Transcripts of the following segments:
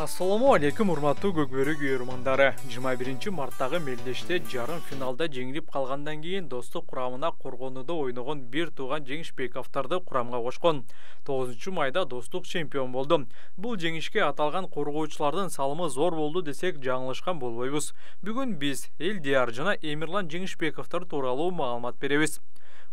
Assalamu алейкум, урматтуу көкбөрү көрөрмандары. 21-марттагы мелдеште жарым финалда жеңилип калгандан кийин достук курамына Коргонуда ойногон бир тууган Жеңишбековдорду курамга кошкон. 9-майда достук чемпион болду. Бул жеңишке аталган коргоочулардын салымы зор болду десек жаңылышкан болбойбуз. Бүгүн биз Элдияр жана Эмирлан Жеңишбековдор тууралуу маалымат беребиз.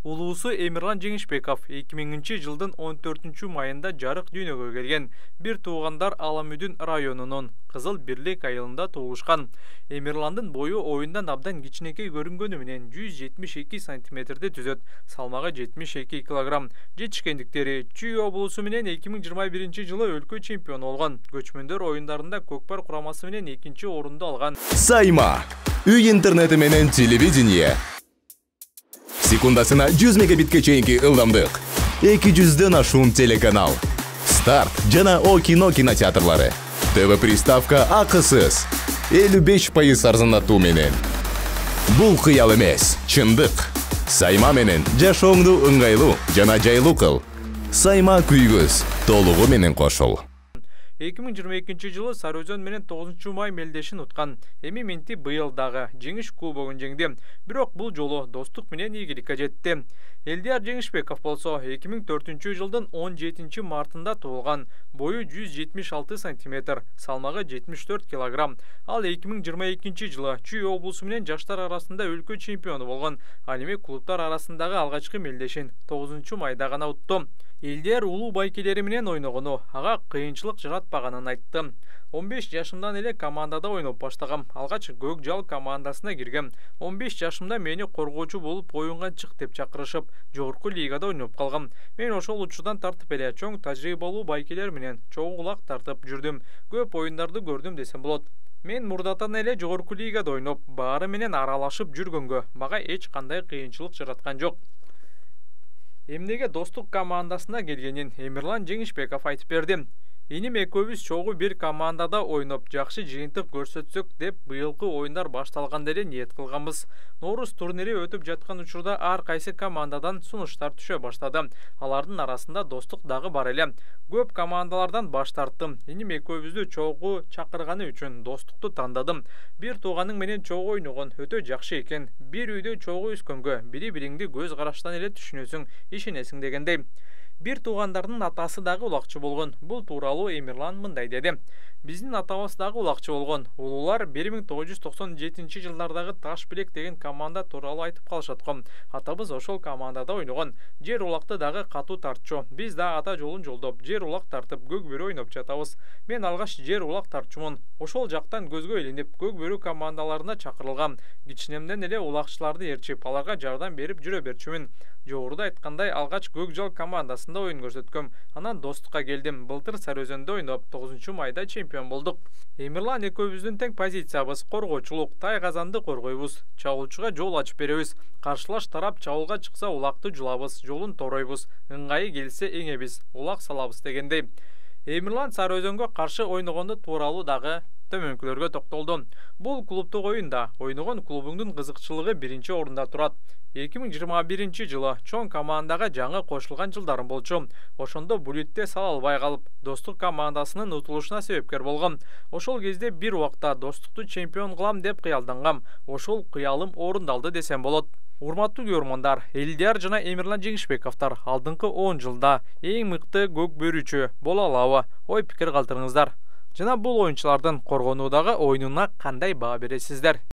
Улуусу Эмирлан Жеңишбеков 2000-жылдын 14-майында жарык дүйнөгө келген. Бир туугандар Аламүдүн районунун Кызыл Бирлик айылында туулушкан. Эмирландын бою оюндан абдан кичинекей көрүнгөнү менен 172 сантиметрди түзөт. Салмагы 72 килограмм. Жетишкендиктери Чүй облусу менен 2021-жылы өлкө чемпиону болгон. Көчмөндөр оюндарында Көкпар курамасы менен 2-орунду алган. Сайма. Үй интернети менен телевидение. Секундасына 100 мегабитке чейинки ылдамдык. 200дөн ашуун телеканал. Старт жана О кино кинотеатрлары. ТВ приставка акысыз. 55% арзандатуу менен. Бул кыял эмес, чындык. Сайма менен жашооңду ыңгайлуу жана жайлуу кыл. Сайма күйгүз толугу менен кошул. 2022-жылы Сарыөзөн менен 9-май мелдешин уткан. Эми менти быйыл дагы жеңиш кубогун жеңди. Бирок бул жолу достук менен ийгиликке жетти. Элдияр Жеңишбеков болсо 2004-жылдын 17-мартында туулган. Бою 176 сантиметр, салмагы 74 килограмм. Ал 2022-жылы Чүй облусу менен жаштар арасында өлкө чемпиону болгон. Ал эми клубтар арасындагы алгачкы мелдешин 9-майда гана утту. Элдияр улуу байкелери менен ойногону ага кыйынчылык жаратпаганын айтты. 15 жашымдан эле командада ойноп баштагам. Алгач Көк Жал командасына киргем. 15 жашымда мени коргоочу болуп оюнга чык деп чакырышып, жогорку лигада ойноп калгам. Мен ошол учурдан тартып эле чоң тажрыйбалуу байкелер менен чоң кулак тартып жүрдүм. Көп оюндарды көрдүм десем болот. Мен мурдатан эле жогорку лигада ойноп, баары менен аралашып жүргөнгө мага эч кандай кыйынчылык жараткан жок. Эмнеге достук командасына келгенин Эмирлан Жеңишбеков айтып берди. Иним экөөбүз чогуу бир командада ойноп, жакшы жыйынтык көрсөтсөк деп быйылкы оюндар башталганда эле ниет кылганбыз. Нооруз турнири өтүп жаткан учурда ар кайсы командадан сунуштар түшө баштады. Алардын арасында достук дагы бар эле. Көп командалардан баш тарттым. Иним экөөбүздү чогуу чакырганы үчүн достукту тандадым. Бир тууганың менен чогуу ойногон өтө жакшы экен. Бир үйдө чогуу өскөнгө бири-бириңди көз караштан эле түшүнөсүң, ишенесиң дегендей. Бир туугандардын атасы дагы улакчы болгон. Бул тууралуу Эмирлан мындай деди. Биздин атабыз дагы улакчы болгон. Улуулар 1997-жылдардагы Таш Билек деген команда тууралуу айтып калышат го. Атабыз ошол командада ойногон. Жер улакты дагы катуу тартчу. Биз да ата жолун жолдоп, жер улак тартып, көкбөрү ойноп жатабыз. Мен алгач жер улак тартчумун. Ошол жактан көзгө илинип, көкбөрү командаларына чакырылгам. Кичинемден эле улакчыларды эрчип, аларга жардам берип жүрө берчүмүн. Жогоруда айткандай, алгач Көк Жал командасында оюн көрсөткөм. Анан достукка келдим. Былтыр Сарыөзөндө ойноп, 9-майда чемпион болдук. Эмирлан экөөбүздүн тең позициябыз коргоочулук. Тайгазанды коргойбуз. Чабуулчуга жол ачып беребиз. Каршылаш тарап чабуулга чыкса улакты жулабыз, жолун торойбуз. Ыңгайы келсе эңебиз, улак салабыз дегендей. Эмирлан Сарыөзөнгө каршы ойногонду тууралуу дагы төмөнкүлөргө токтолду. Бул клубтук оюнда ойногон клубуңдун кызыкчылыгы биринчи орунда турат. 2021-жылы чоң командага жаңы кошулган жылдарым болчу. Ошондо булетте сала албай калып, достук командасынын утулушуна себепкер болгом. Ошол кезде бир убакта достукту чемпион кылам деп кыялдангам. Ошол кыялым орундалды десем болот. Урматтуу көрөрмандар, Элдияр жана Эмирлан Жеңишбековдор алдыңкы 10 жылда эң мыкты көкбөрүчү боло алабы? Ой пикир калтырыңыздар. Жана бул оюнчулардын Коргонуудагы оюнуна кандай баа бересиздер?